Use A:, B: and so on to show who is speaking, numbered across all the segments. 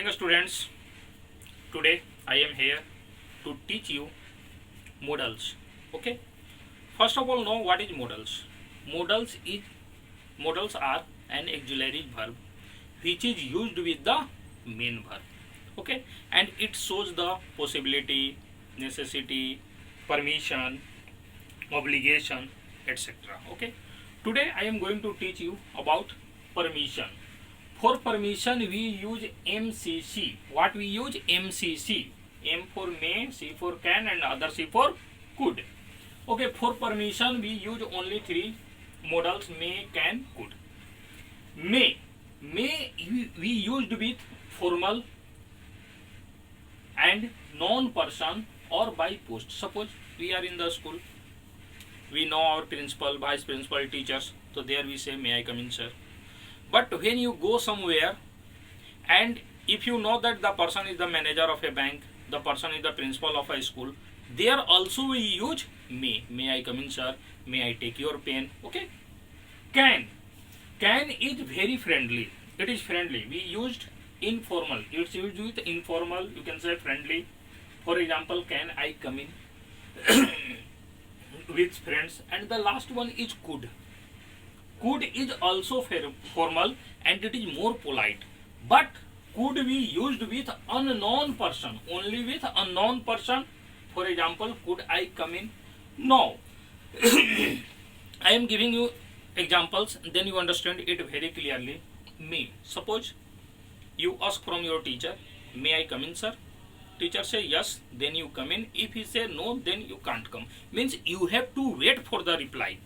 A: morning students. Today I am here to teach you modals. Okay. First of all, know what is modals. Modals are an auxiliary verb which is used with the main verb. Okay, and it shows the possibility, necessity, permission, obligation, etc. Okay. Today I am going to teach you about permission. For permission we use MCC. What we use? MCC. M for may, C for can, and other C for could. Okay, for permission we use only three modals: may, can, could. May we used with formal and non-person or by post. Suppose we are in the school, we know our principal, vice principal, teachers, so there we say, may I come in, sir? But when you go somewhere and if you know that the person is the manager of a bank, the person is the principal of a school, there also we use may I come in, sir? May I take your pen? Okay. Can is very friendly. It is friendly. We used informal. It's used with informal. You can say friendly. For example, can I come in with friends? And the last one is could. Could is also formal and it is more polite. But could be used with unknown person. Only with unknown person. For example, could I come in? No. I am giving you examples, then you understand it very clearly. May. Suppose you ask from your teacher, may I come in, sir? Teacher say yes, then you come in. If he say no, then you can't come. Means you have to wait for the reply.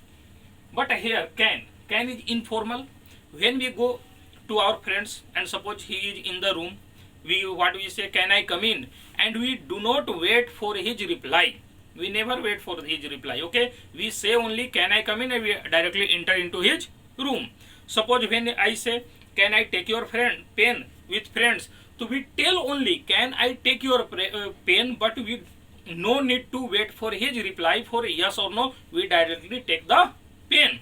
A: But here can is informal. When we go to our friends and suppose he is in the room, we say, can I come in? And we do not wait for his reply. We never wait for his reply. Okay, we say only can I come in, and we directly enter into his room. Suppose when I say, can I take your pen with friends? So we tell only can I take your pen, but we no need to wait for his reply for yes or no. We directly take the pen.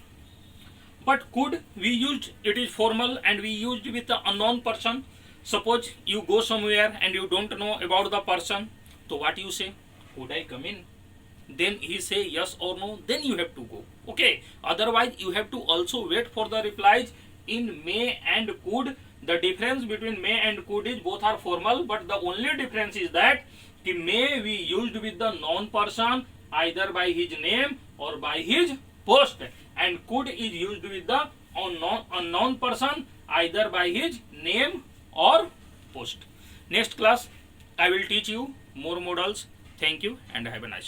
A: But could we used, it is formal and we used with the unknown person. Suppose you go somewhere and you don't know about the person. So what you say? Could I come in? Then he say yes or no. Then you have to go. Okay. Otherwise you have to also wait for the replies in may and could. The difference between may and could is both are formal, but the only difference is that the may we used with the non-person either by his name or by his post, and could is used with the unknown person either by his name or post. Next class I will teach you more modals. Thank you and have a nice day.